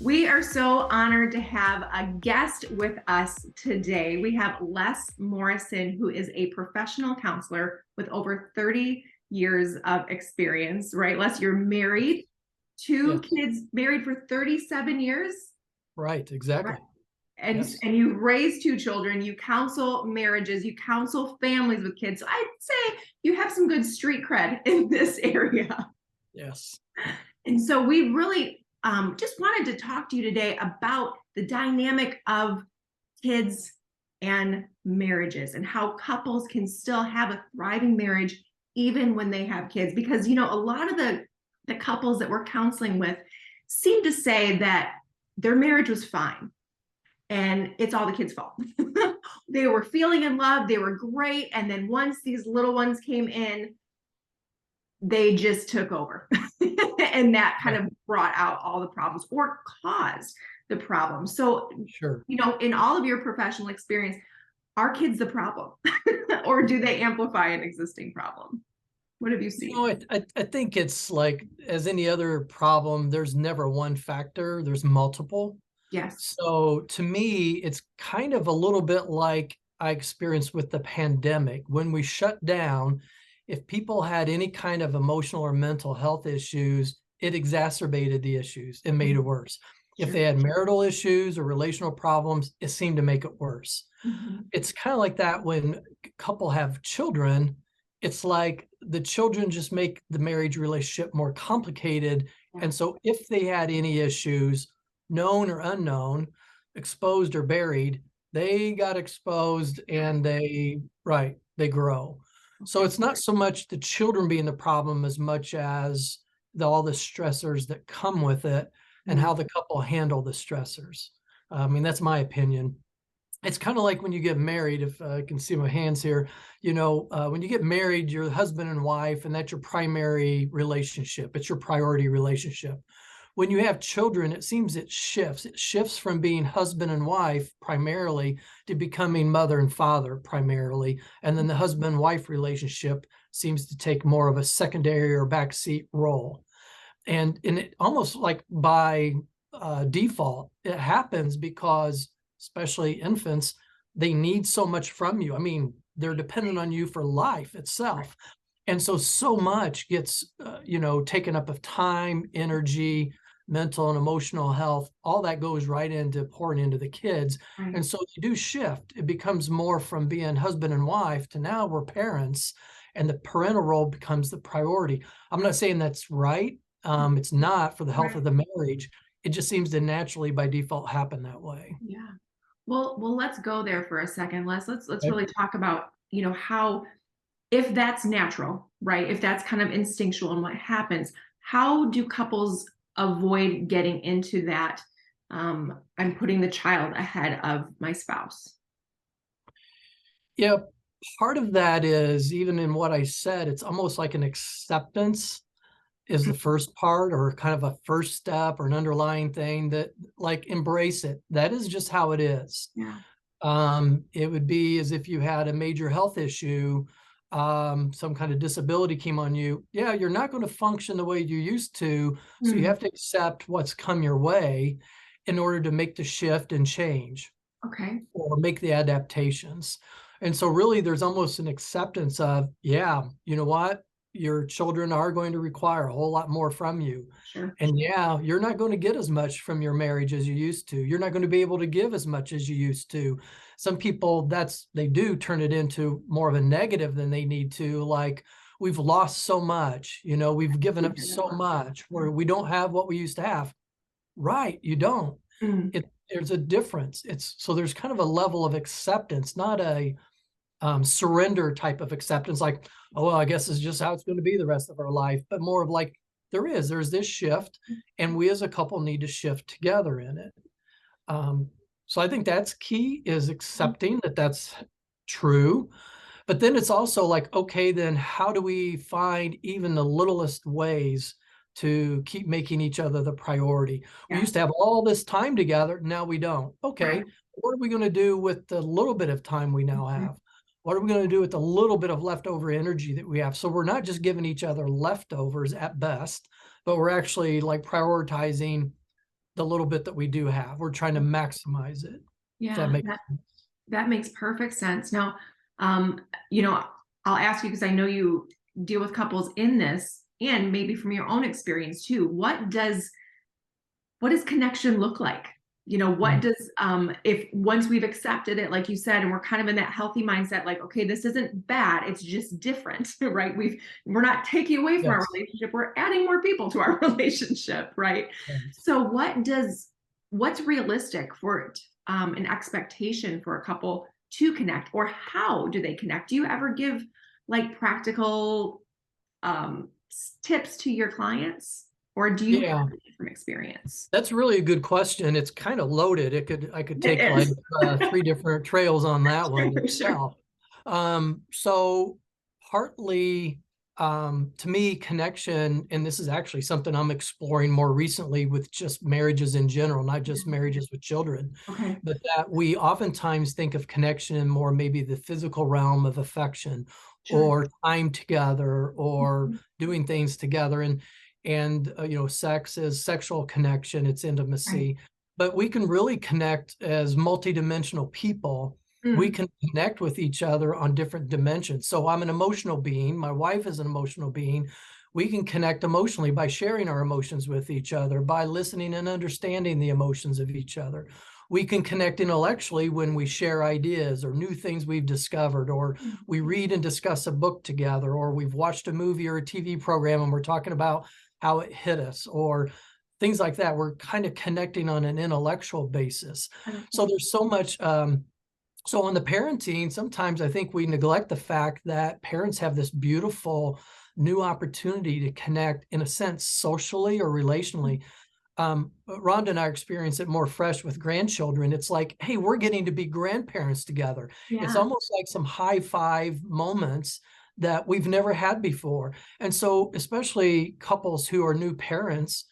We are so honored to have a guest with us today. We have Les Morrison, who is a professional counselor with over 30 years of experience, right? Les, you're married, two Yes, kids, married for 37 years, right, right? exactly. Yes, And you raise two children, you counsel marriages, you counsel families with kids. So I'd say you have some good street cred in this area. yes. And so we really just wanted to talk to you today about the dynamic of kids and marriages and how couples can still have a thriving marriage even when they have kids. Because, you know, a lot of the couples that we're counseling with seem to say that their marriage was fine and it's all the kids' fault. They were feeling in love, they were great. And then once these little ones came in, they just took over. And that kind Yeah, of brought out all the problems or caused the problem. So, sure. you know, in all of your professional experience, are kids the problem or do they amplify an existing problem? What have you You seen? know, I think it's like as any other problem, there's never one factor, there's multiple. Yes. So to me, it's kind of a little bit like I experienced with the pandemic. When we shut down, if people had any kind of emotional or mental health issues, it exacerbated the issues. It made it Mhm. worse. If Sure. they had marital issues or relational problems, it seemed to make it worse. Mhm. It's kind of like that when a couple have children. It's like the children just make the marriage relationship more complicated. Yeah. And so if they had any issues, known or unknown, exposed or buried, they got exposed and they grow. So Okay. it's not so much the children being the problem as much as all the stressors that come with it and Mm. how the couple handle the stressors. I mean, that's my opinion. It's kind of like when you get married, if I can see my hands here, when you get married, you're husband and wife, and that's your primary relationship. It's your priority relationship. When you have children, it seems it shifts. It shifts from being husband and wife primarily to becoming mother and father primarily. And then the husband wife relationship seems to take more of a secondary or backseat role. And it almost like by default, it happens because especially infants, they need so much from you. I mean, they're dependent on you for life itself. And so much gets, taken up of time, energy, mental and emotional health. All that goes right into pouring into the kids. Right. And so you do shift. It becomes more from being husband and wife to now we're parents, and the parental role becomes the priority. I'm not saying that's right. It's not for the health Right. of the marriage. It just seems to naturally by default happen that way. Yeah. Well, let's go there for a second. Let's Okay. really talk about, you know, how if that's natural, right? If that's kind of instinctual and what happens, how do couples avoid getting into that? I'm putting the child ahead of my spouse. Yeah, part of that is even in what I said, it's almost like an acceptance is the first part, or kind of a first step or an underlying thing that like embrace it. That is just how it is. Yeah. It would be as if you had a major health issue, some kind of disability came on you. Yeah, you're not going to function the way you used to. So you Mm, have to accept what's come your way in order to make the shift and change okay. or make the adaptations. And so really there's almost an acceptance of, yeah, you know what? Your children are going to require a whole lot more from you. Sure. And yeah, you're not going to get as much from your marriage as you used to. You're not going to be able to give as much as you used to. Some people they do turn it into more of a negative than they need to, like we've lost so much, we've given We up hear that a so lot. much where we don't have what we used to have. Right, you don't. Mm, There's a difference. It's so there's kind of a level of acceptance, not a surrender type of acceptance, like, oh, well, I guess this is just how it's going to be the rest of our life, but more of like, there's this shift, and we as a couple need to shift together in it. Um, so I think that's key is accepting that that's true. But then it's also like, okay, then how do we find even the littlest ways to keep making each other the priority? We yeah. used to have all this time together. Now we don't. Right. Okay. What are we going to do with the little bit of time we now Mhm. have? What are we going to do with the little bit of leftover energy that we have? So we're not just giving each other leftovers at best, but we're actually like prioritizing the little bit that we do have. We're trying to maximize it. Does that Yeah, make that sense? that makes perfect sense. Now, um, you know, I'll ask you because I know you deal with couples in this, and maybe from your own experience too. What does connection look like? What Mm. does if once we've accepted it, like you said, and we're kind of in that healthy mindset, like, okay, this isn't bad, it's just different, right? We're not taking away from our Yes. relationship, we're adding more people to our relationship, right? Yes. So what's realistic for an expectation for a couple to connect, or how do they connect? Do you ever give like practical tips to your clients, or do you have Yeah. it from experience? That's really a good question. It's kind of loaded. I could It take like is. three different trails on that one Sure. itself. So partly, to me, connection, and this is actually something I'm exploring more recently with just marriages in general, not just marriages with children, Okay. but that we oftentimes think of connection in more maybe the physical realm of affection Sure. or time together or Mhm. doing things together. And sex is sexual connection, it's Right. intimacy, but we can really connect as multidimensional people. We Mm. can connect with each other on different dimensions. So I'm an emotional being, my wife is an emotional being. We can connect emotionally by sharing our emotions with each other, by listening and understanding the emotions of each other. We can connect intellectually when we share ideas or new things we've discovered, or we read and discuss a book together, or we've watched a movie or a TV program and we're talking about how it hit us, or things like that. We're kind of connecting on an intellectual basis. So Okay. there's so much. So in the parenting, sometimes I think we neglect the fact that parents have this beautiful new opportunity to connect, in a sense, socially or relationally. Rhonda and I experience it more fresh with grandchildren. It's like, hey, we're getting to be grandparents together. It's Yeah. almost like some high five moments that we've never had before. And so, especially couples who are new parents,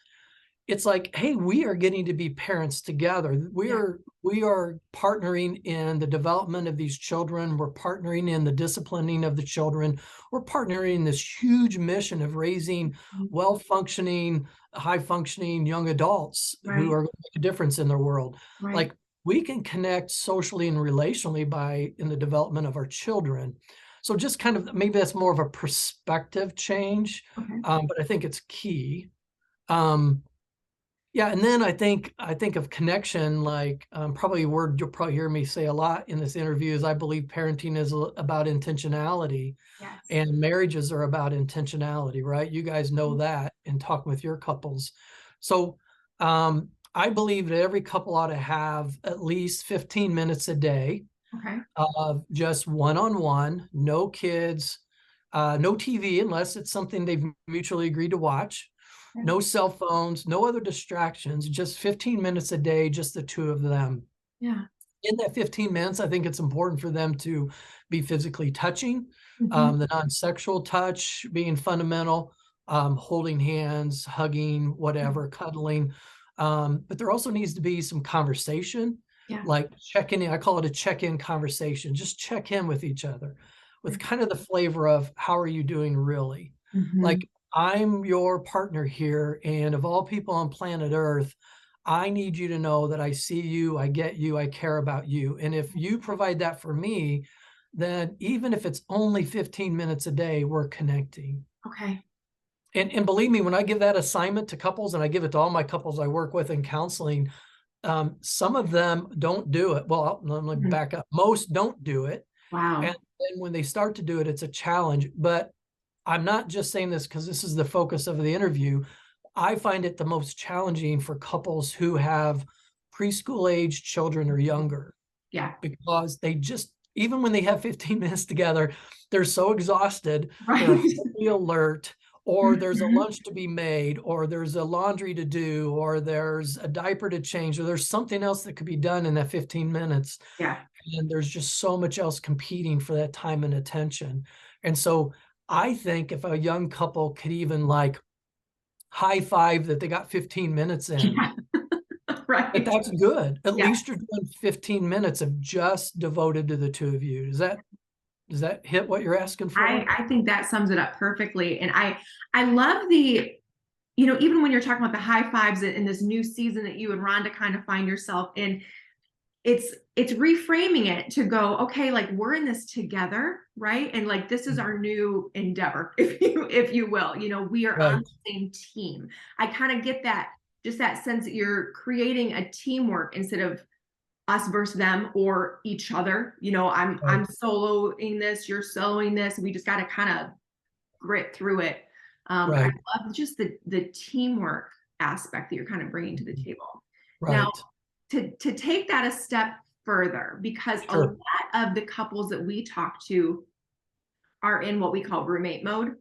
it's like, hey, we are getting to be parents together. We Yeah. are we are partnering in the development of these children. We're partnering in the disciplining of the children. We're partnering in this huge mission of raising Mhm. well-functioning, high-functioning young adults who Right. are going to make a difference in their world. Right. Like, we can connect socially and relationally by in the development of our children. So just kind of maybe that's more of a perspective change, Okay. but I think it's key. Um, yeah, and then I think of connection, like, probably a word you'll probably hear me say a lot in this interview is I believe parenting is about intentionality, Yes. and marriages are about intentionality, right? You guys know Mhm. that in talking with your couples. So, I believe that every couple ought to have at least 15 minutes a day Okay. of just one-on-one, no kids, no TV unless it's something they've mutually agreed to watch, Okay. no cell phones, no other distractions, just 15 minutes a day, just the two of them. Yeah. In that 15 minutes, I think it's important for them to be physically touching, Mhm. the non-sexual touch being fundamental, holding hands, hugging, whatever, cuddling. But there also needs to be some conversation, Yeah. like checking in. I call it a check-in conversation. Just check in with each other with kind of the flavor of how are you doing really? Mhm. Like, I'm your partner here, and of all people on planet Earth, I need you to know that I see you, I get you, I care about you. And if you provide that for me, then even if it's only 15 minutes a day, we're connecting. Okay. And believe me, when I give that assignment to couples, and I give it to all my couples I work with in counseling, some of them don't do it. Well, let me Mhm. back up. Most don't do it. And Wow. then when they start to do it, it's a challenge. But I'm not just saying this because this is the focus of the interview. I find it the most challenging for couples who have preschool age children or younger, Yeah. because they just, even when they have 15 minutes together, they're so exhausted, they're Right. highly alert, or there's a Mhm. lunch to be made, or there's a laundry to do, or there's a diaper to change, or there's something else that could be done in that 15 minutes. Yeah. And there's just so much else competing for that time and attention. And so I think if a young couple could even like high five that they got 15 minutes in, Yeah. but Right. that's good. At Yeah. least you're doing 15 minutes of just devoted to the two of you. Does that hit what you're asking I for? I think that sums it up perfectly. And I love the even when you're talking about the high fives in this new season that you and Rhonda kind of find yourself in, it's reframing it to go, okay, like we're in this together, right? And like this is our new endeavor, if you will. We are on Right, the same team. I kind of get that, just that sense that you're creating a teamwork instead of us versus them or each other. right, I'm soloing this, you're soloing this. We just got to kind of grit through it. I right, love just the teamwork aspect that you're kind of bringing to the mhm, table. Now, right. to take that a step further, because a lot Sure. of the couples that we talk to are in what we call roommate mode,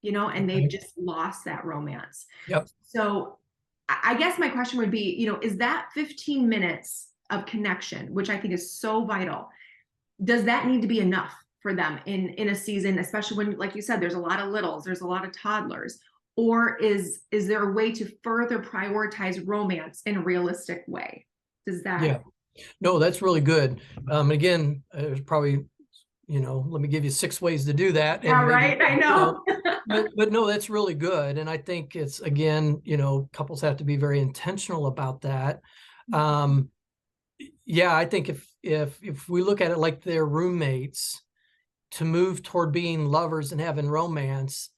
and they've Okay. just lost that romance. Yep. So I guess my question would be, is that 15 minutes of connection, which I think is so vital, does that need to be enough for them in a season, especially when, like you said, there's a lot of littles, there's a lot of toddlers, or is there a way to further prioritize romance in a realistic way? Does that? Yeah. No, that's really good. Again, there's probably, let me give you 6 ways to do that, Yeah, and maybe, right. I know. but no, that's really good. And I think it's, again, couples have to be very intentional about that. Um, yeah, I think if we look at it like they're roommates, to move toward being lovers and having romance,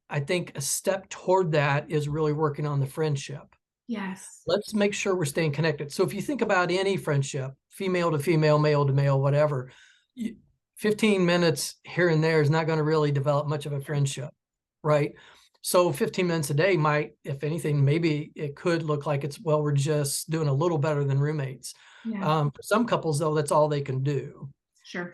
I think a step toward that is really working on the friendship. Yes. Let's make sure we're staying connected. So if you think about any friendship, female to female, male to male, whatever, 15 minutes here and there is not going to really develop much of a friendship, right? So 15 minutes a day might, if anything, maybe it could look like it's, well, we're just doing a little better than roommates. Yeah. For some couples, though, that's all they can do. Sure.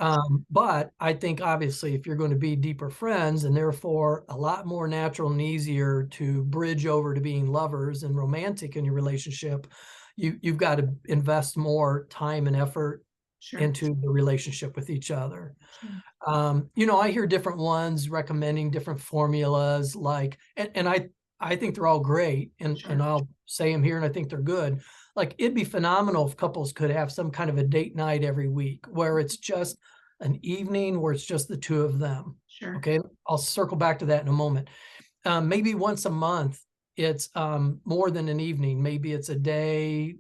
But I think obviously if you're going to be deeper friends and therefore a lot more natural and easier to bridge over to being lovers and romantic in your relationship, you've got to invest more time and effort Sure. into the relationship with each other. Sure. I hear different ones recommending different formulas, like, and I think they're all great, and Sure. I'll say them here, and I think they're good. Like, it'd be phenomenal if couples could have some kind of a date night every week where it's just an evening where it's just the two of them. Sure. Okay, I'll circle back to that in a moment. Maybe once a month, it's more than an evening. Maybe it's a day,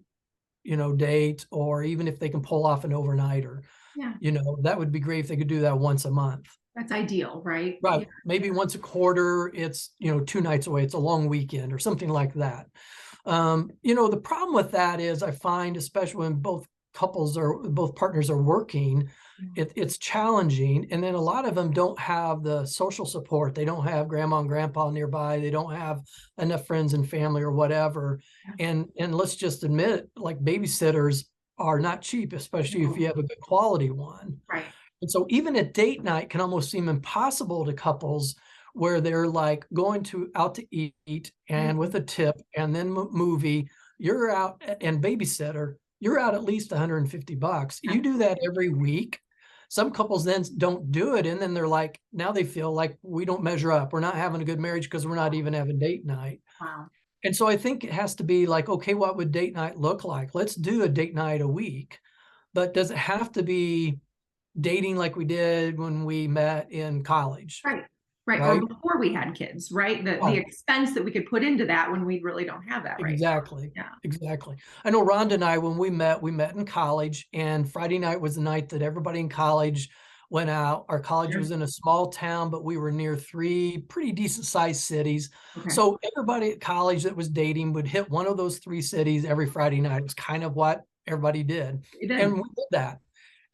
date, or even if they can pull off an overnighter, Yeah. that would be great if they could do that once a month. That's ideal, right? Yeah. Right. Maybe once a quarter, it's, 2 nights away. It's a long weekend or something like that. The problem with that is I find, especially when both partners are working, it's challenging. And then a lot of them don't have the social support. They don't have grandma and grandpa nearby. They don't have enough friends and family or whatever. Yeah. And let's just admit, like, babysitters are not cheap, especially if No. you have a good quality one. Right. And so even a date night can almost seem impossible to couples where they're like going out to eat and with a tip and then movie, you're out, and babysitter, you're out at least $150. You do that every week. Some couples then don't do it. And then they're like, now they feel like we don't measure up. We're not having a good marriage because we're not even having date night. Wow. And so I think it has to be like, okay, what would date night look like? Let's do a date night a week. But does it have to be dating like we did when we met in college, Right. Right. Or right? before we had kids, right? The Right. expense that we could put into that when we really don't have that right Exactly. now. Yeah. Exactly. I know Rhonda and I, when we met in college, and Friday night was the night that everybody in college went out. Our college Sure. was in a small town, but we were near 3 pretty decent sized cities. Okay. So everybody at college that was dating would hit one of those 3 cities every Friday night. It was kind of what everybody did. It And did. we did that.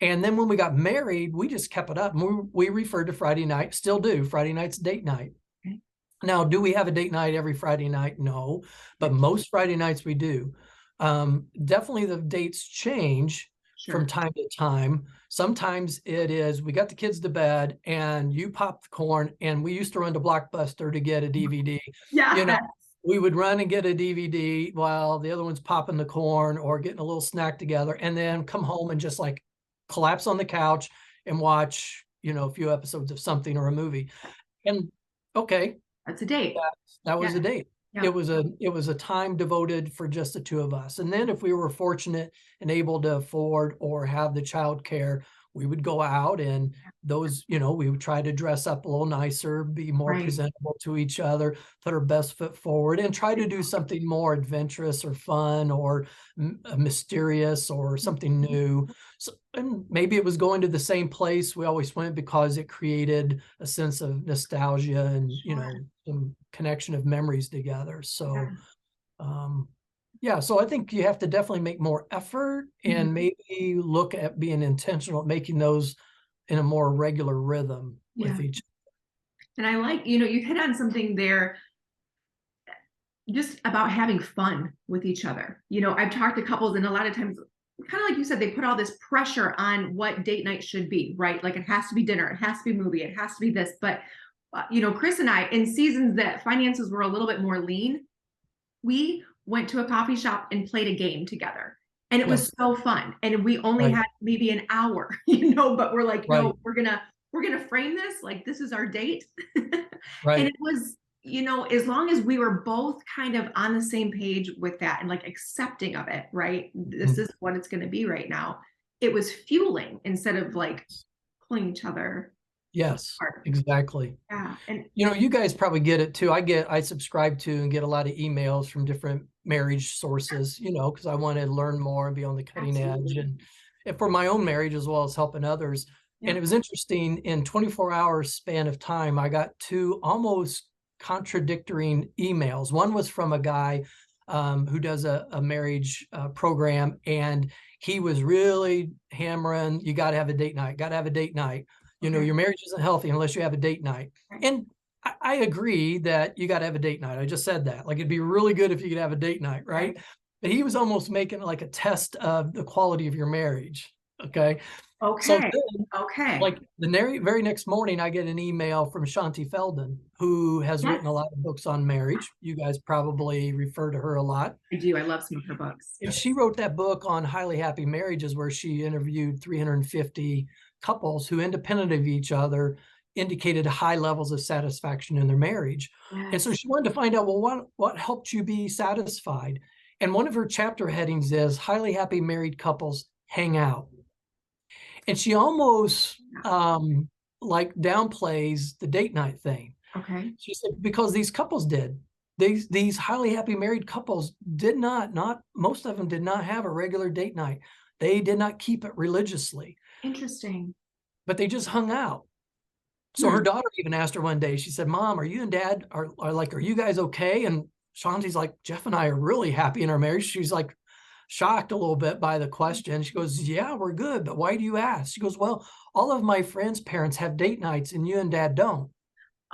And then when we got married, we just kept it up. And we referred to Friday night, still do. Friday night's date night. Okay. Now, do we have a date night every Friday night? No, but Okay. most Friday nights we do. Definitely the dates change from Sure. time to time. Sometimes it is, we got the kids to bed and you pop the corn, and we used to run to Blockbuster to get a DVD. You know, Yeah. we would run and get a DVD while the other one's popping the corn or getting a little snack together, and then come home and just like collapse on the couch and watch, a few episodes of something or a movie. And okay, That's a date. that was Yeah. a date. Yeah. It was a time devoted for just the two of us. And then if we were fortunate and able to afford or have the childcare, we would go out and those, we would try to dress up a little nicer, be more Right. presentable to each other, put our best foot forward, and try to do something more adventurous or fun or mysterious or something new. So, and maybe it was going to the same place we always went because it created a sense of nostalgia and, Sure. some connection of memories together. So, Yeah. yeah, so I think you have to definitely make more effort and Mhm. maybe look at being intentional at making those in a more regular rhythm with Yeah. each. And I like, you hit on something there just about having fun with each other. I've talked to couples, and a lot of times, kind of like you said, they put all this pressure on what date night should be, right? Like it has to be dinner, it has to be movie, it has to be this. But, Chris and I, in seasons that finances were a little bit more lean, we went to a coffee shop and played a game together. And it was Yes, so fun. And we only right, had maybe an hour, but we're like, no, right, we're gonna frame this like this is our date. And right. it was, as long as we were both kind of on the same page with that and like accepting of it, right? This Mhm. is what it's gonna be right now. It was fueling instead of like pulling each other Yes, apart. exactly. Yeah. And You guys probably get it too. I subscribe to and get a lot of emails from different marriage sources, because I want to learn more and be on the cutting edge absolutely. and for my own marriage as well as helping others. And Yeah. it was interesting in 24 hours span of time, I got two almost contradictory emails. One was from a guy who does a marriage program, and he was really hammering, you got to have a date night, got to have a date night. Okay. Your marriage isn't healthy unless you have a date night. Right. And I agree that you got to have a date night. I just said that. Like, it'd be really good if you could have a date night, Right. right? But he was almost making it like a test of the quality of your marriage. Okay. So Okay. then, Okay. like the very next morning, I get an email from Shanti Feldon, who has written a Yes, lot of books on marriage. You guys probably refer to her a lot. I do. I love some of her books. And she wrote that book on highly happy marriages, where she interviewed 350 couples who, independent of each other, indicated high levels of satisfaction in their marriage. And so Yes. she wanted to find out, well, what helped you be satisfied? And one of her chapter headings is highly happy married couples hang out. And she almost like downplays the date night thing. Okay. She said, because these couples did. These highly happy married couples did not most of them did not have a regular date night. They did not keep it religiously, Interesting. but they just hung out. So Hmm. her daughter even asked her one day, she said, Mom, are you and Dad are you guys okay? And Shanti's like, Jeff and I are really happy in our marriage. She's like shocked a little bit by the question. She goes, yeah, we're good. But why do you ask? She goes, well, all of my friends' parents have date nights and you and Dad don't.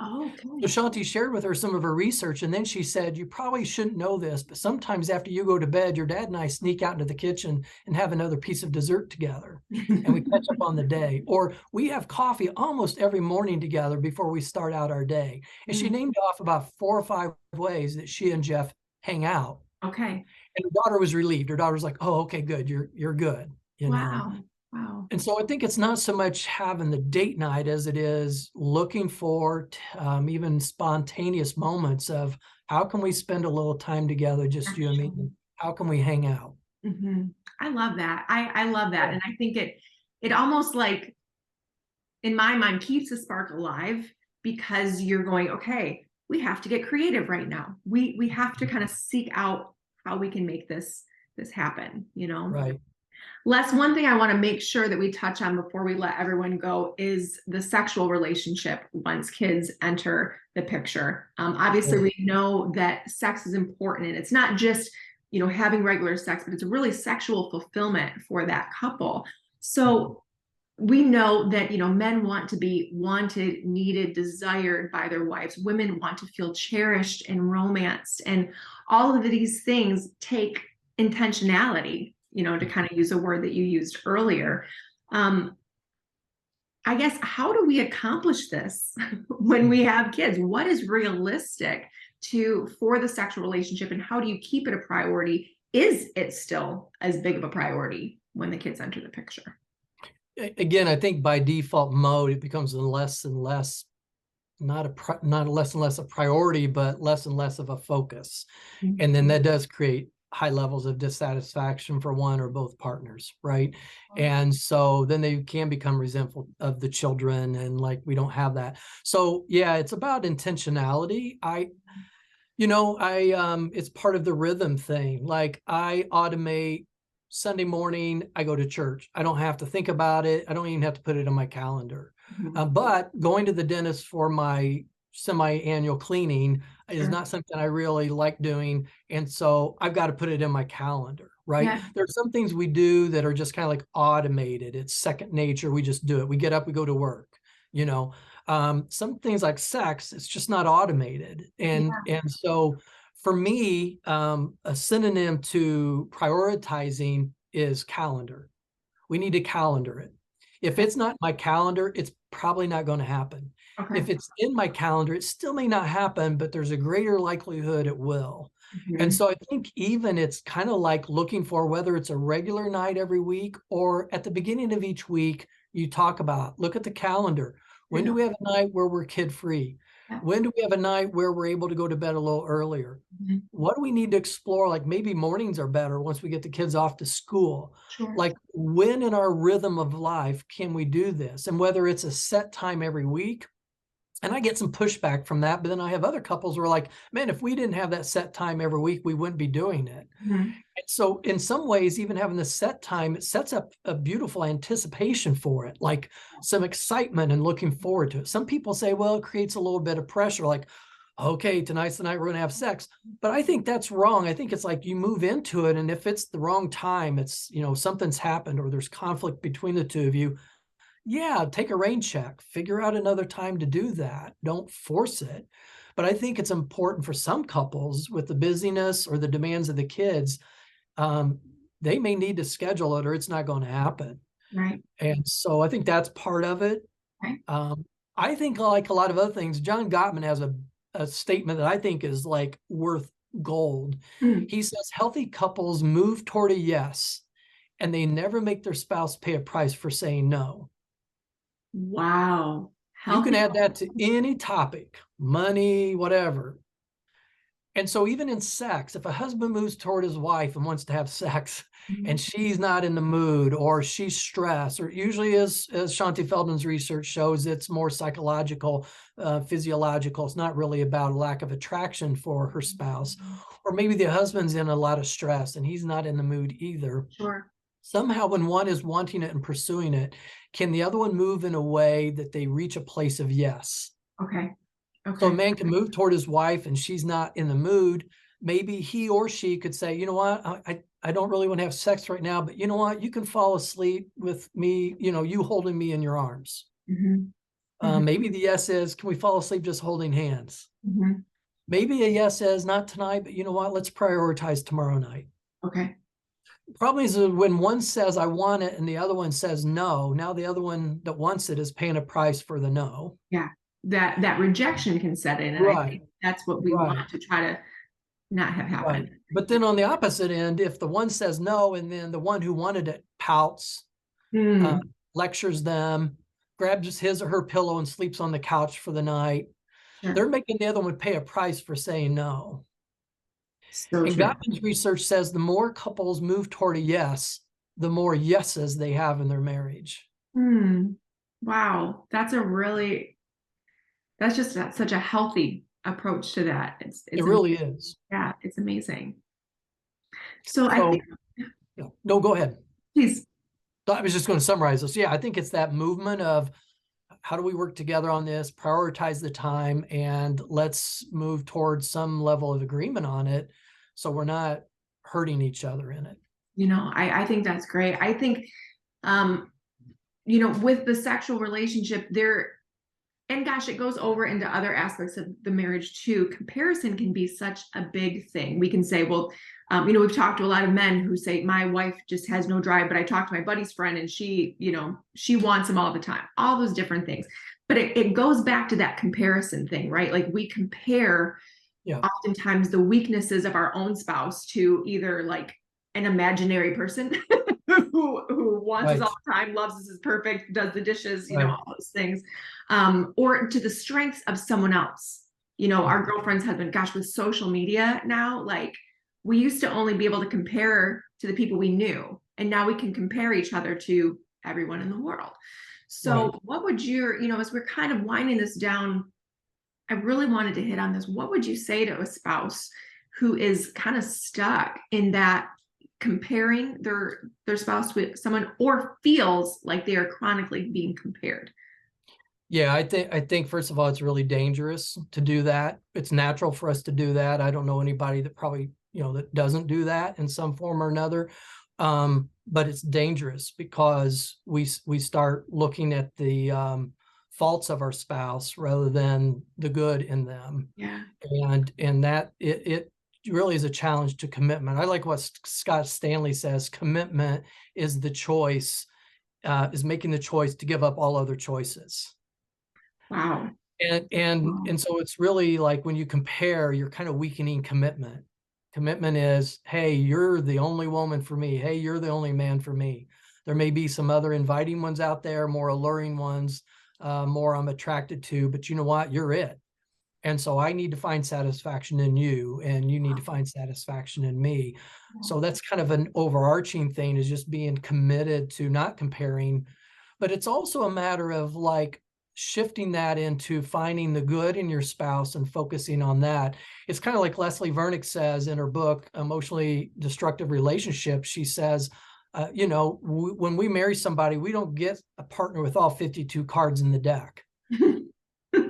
So Okay. Shanti shared with her some of her research, and then she said, you probably shouldn't know this, but sometimes after you go to bed, your dad and I sneak out into the kitchen and have another piece of dessert together, and we catch up on the day. Or we have coffee almost every morning together before we start out our day. And she Mm. named off about 4 or 5 ways that she and Jeff hang out. Okay. And her daughter was relieved. Her daughter was like, oh, okay, good. You're good. Wow. Wow. And so I think it's not so much having the date night as it is looking for even spontaneous moments of how can we spend a little time together, just you and me? Actually. How can we hang out? I love that. I love that. Yeah, And I think it almost like in my mind keeps the spark alive because you're going, okay, we have to get creative right now. We have to kind of seek out how we can make this happen. right. Les, one thing I want to make sure that we touch on before we let everyone go is the sexual relationship once kids enter the picture. Obviously, Yeah, we know that sex is important, and it's not just having regular sex, but it's really sexual fulfillment for that couple. So we know that men want to be wanted, needed, desired by their wives. Women want to feel cherished and romanced, and all of these things take intentionality, to kind of use a word that you used earlier. um, I guess, how do we accomplish this when we have kids? What is realistic for the sexual relationship, and how do you keep it a priority? Is it still as big of a priority when the kids enter the picture? Again, I think by default mode, it becomes a less and less, not a less and less a priority, but less and less of a focus. Mhm. And then that does create high levels of dissatisfaction for one or both partners, right? And so then they can become resentful of the children, and like we don't have that. So yeah, it's about intentionality. It's part of the rhythm thing. Like I automate Sunday morning, I go to church. I don't have to think about it. I don't even have to put it on my calendar. But going to the dentist for my semi-annual cleaning is Sure. not something I really like doing. And so I've got to put it in my calendar, right? Yeah. There are some things we do that are just kind of like automated. It's second nature. We just do it. We get up, we go to work, you know. Some things like sex, it's just not automated. And so for me, a synonym to prioritizing is calendar. We need to calendar it. If it's not in my calendar, it's probably not going to happen. Okay. If it's in my calendar, it still may not happen, but there's a greater likelihood it will. And Mhm. so I think even it's kind of like looking for whether it's a regular night every week or at the beginning of each week, you talk about, look at the calendar. There When you do go. we have a night where we're kid free? Yeah. When do we have a night where we're able to go to bed a little earlier? Mhm. What do we need to explore? Like maybe mornings are better once we get the kids off to school. Sure. Like when in our rhythm of life can we do this? And whether it's a set time every week, and I get some pushback from that, but then I have other couples who are like, man, if we didn't have that set time every week, we wouldn't be doing it. Mhm. And so in some ways, even having the set time, it sets up a beautiful anticipation for it, like some excitement and looking forward to it. Some people say, well, it creates a little bit of pressure, like, okay, tonight's the night we're going to have sex. But I think that's wrong. I think it's like you move into it, and if it's the wrong time, it's, something's happened or there's conflict between the two of you. Yeah, take a rain check, figure out another time to do that. Don't force it. But I think it's important for some couples with the busyness or the demands of the kids, um, they may need to schedule it or it's not going to happen. Right. And so I think that's part of it. Right. Um, I think like a lot of other things, John Gottman has a statement that I think is like worth gold. Mm. He says healthy couples move toward a yes, and they never make their spouse pay a price for saying no. Wow. You can Healthy. add that to any topic, money, whatever. And so even in sex, if a husband moves toward his wife and wants to have sex and Mhm. she's not in the mood or she's stressed, or usually as Shanti Feldman's research shows, it's more psychological, physiological. It's not really about a lack of attraction for her spouse. Or maybe the husband's in a lot of stress and he's not in the mood either. Sure. Somehow when one is wanting it and pursuing it, can the other one move in a way that they reach a place of yes? Okay. So a Okay. man can move toward his wife and she's not in the mood. Maybe he or she could say, you know what, I don't really want to have sex right now, but you know what, you can fall asleep with me, you holding me in your arms. Mhm. Mhm. Maybe the yes is, can we fall asleep just holding hands? Mhm. Maybe a yes is, not tonight, but you know what, let's prioritize tomorrow night. Okay. Problem is when one says I want it and the other one says no, now the other one that wants it is paying a price for the no. Yeah. That rejection can set in, and I Right, think that's what we right. want to try to not have Right. happen. But then on the opposite end, if the one says no, and then the one who wanted it pouts, uh, Mm. lectures them, grabs his or her pillow and sleeps on the couch for the night, Sure. they're making the other one pay a price for saying no. So And true. Gottman's research says the more couples move toward a yes, the more yeses they have in their marriage. Hmm. Wow. That's just such a healthy approach to that. It It's really is. yeah, it's amazing. So I So, think, yeah. No, go ahead. please. So I was just going to summarize this. Yeah, I think it's that movement of how do we work together on this, prioritize the time, and let's move towards some level of agreement on it so we're not hurting each other in it. I think that's great. I think, um, with the sexual relationship there, and gosh, it goes over into other aspects of the marriage too. Comparison can be such a big thing. We can say, well, we've talked to a lot of men who say, my wife just has no drive, but I talked to my buddy's friend and she wants him all the time, all those different things. But it goes back to that comparison thing, right? Like we compare Yeah. oftentimes the weaknesses of our own spouse to either like an imaginary person who wants us Right. all the time, loves us, is perfect, does the dishes, Right. all those things, or to the strengths of someone else. Our girlfriend's husband. Gosh, with social media now, like we used to only be able to compare to the people we knew, and now we can compare each other to everyone in the world. So Right. what would your, as we're kind of winding this down, I really wanted to hit on this. What would you say to a spouse who is kind of stuck in that comparing their spouse with someone, or feels like they are chronically being compared? Yeah, I think first of all, it's really dangerous to do that. It's natural for us to do that. I don't know anybody that probably, that doesn't do that in some form or another. But it's dangerous because we start looking at the faults of our spouse rather than the good in them. Yeah. And that it really is a challenge to commitment. I like what Scott Stanley says: commitment is the choice, is making the choice to give up all other choices. Wow. And so it's really like when you compare, you're kind of weakening commitment. Commitment is, hey, you're the only woman for me. Hey, you're the only man for me. There may be some other inviting ones out there, more alluring ones, more I'm attracted to, but you know what? You're it. And so I need to find satisfaction in you, and you need to find satisfaction in me. So that's kind of an overarching thing, is just being committed to not comparing. But it's also a matter of like shifting that into finding the good in your spouse and focusing on that. It's kind of like Leslie Vernick says in her book, Emotionally Destructive Relationships. She says, when we marry somebody, we don't get a partner with all 52 cards in the deck,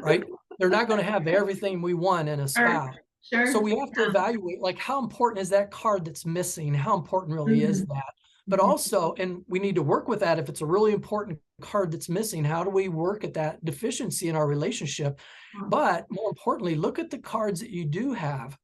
right? They're not going to have everything we want in a Sure. spouse. So Sure. we have to Yeah. evaluate, like, how important is that card that's missing? How important really is Mhm. that? But Mhm. also, and we need to work with that. If it's a really important card that's missing, how do we work at that deficiency in our relationship? Wow. But more importantly, look at the cards that you do have.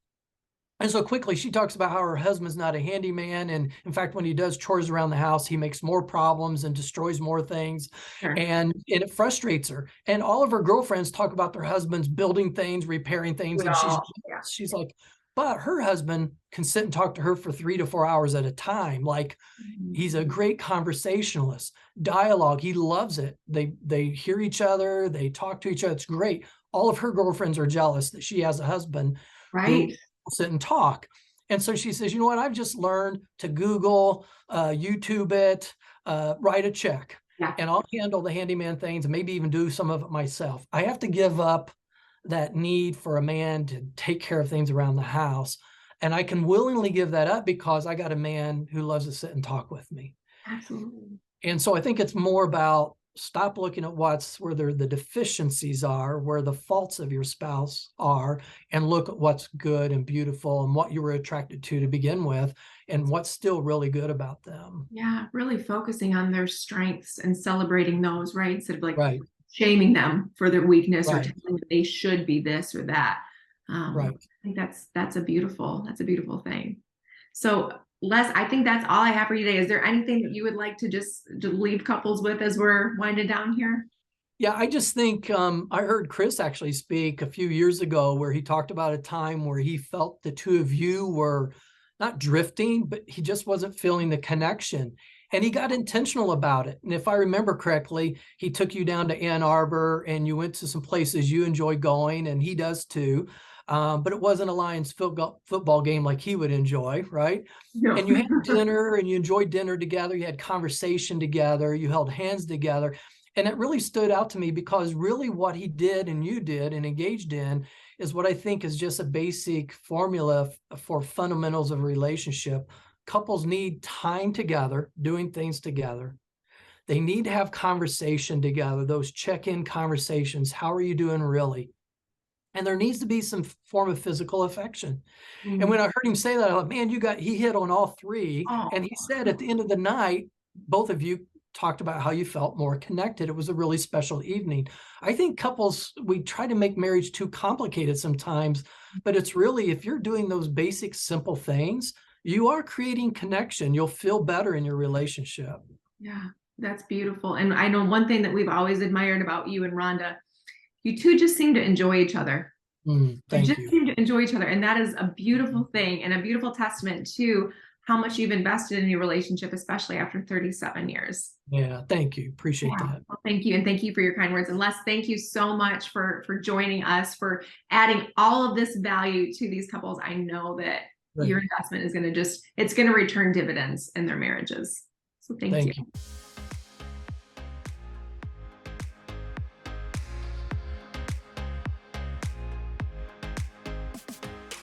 And so quickly, she talks about how her husband's not a handyman. And in fact, when he does chores around the house, he makes more problems and destroys more things. Sure. And it frustrates her. And all of her girlfriends talk about their husbands building things, repairing things. We And she's all, yeah. she's like, but her husband can sit and talk to her for 3 to 4 hours at a time. Like, Mhm. he's a great conversationalist. Dialogue, he loves it. They hear each other, they talk to each other. It's great. All of her girlfriends are jealous that she has a husband Right. who sit and talk. And so she says, you know what? I've just learned to Google, YouTube it, write a check, Yeah. and I'll handle the handyman things and maybe even do some of it myself. I have to give up that need for a man to take care of things around the house. And I can willingly give that up because I got a man who loves to sit and talk with me. Absolutely. And so I think it's more about stop looking at where the deficiencies are, where the faults of your spouse are, and look at what's good and beautiful and what you were attracted to begin with, and what's still really good about them. Yeah, really focusing on their strengths and celebrating those, right? Instead of like Right, shaming them for their weakness or right, telling them they should be this or that. right. I think that's a beautiful thing. So Les, I think that's all I have for you today. Is there anything that you would like to just to leave couples with as we're winding down here? Yeah, I just think I heard Chris actually speak a few years ago where he talked about a time where he felt the two of you were not drifting, but he just wasn't feeling the connection. And he got intentional about it. And if I remember correctly, he took you down to Ann Arbor and you went to some places you enjoy going, and he does too. But it wasn't a Lions football game like he would enjoy, right? No. And you had dinner and you enjoyed dinner together. You had conversation together. You held hands together. And it really stood out to me because really what he did and you did and engaged in is what I think is just a basic formula for fundamentals of a relationship. Couples need time together, doing things together. They need to have conversation together, those check-in conversations. How are you doing really? And there needs to be some form of physical affection. And when I heard him say that, I thought, man, he hit on all three. And Oh, he said at the end of the night, both of you talked about how you felt more connected. It was a really special evening. I think couples, we try to make marriage too complicated sometimes, but it's really, if you're doing those basic, simple things, you are creating connection. You'll feel better in your relationship. yeah, that's beautiful. And I know one thing that we've always admired about you and Rhonda, you two just seem to enjoy each other. You Thank just you. seem to enjoy each other. And that is a beautiful thing and a beautiful testament to how much you've invested in your relationship, especially after 37 years. Yeah, thank you. Appreciate Yeah. that. Well, thank you. And thank you for your kind words. And Les, thank you so much for joining us, for adding all of this value to these couples. I know that your Right. investment is going to it's going to return dividends in their marriages. So thank you. Thank you.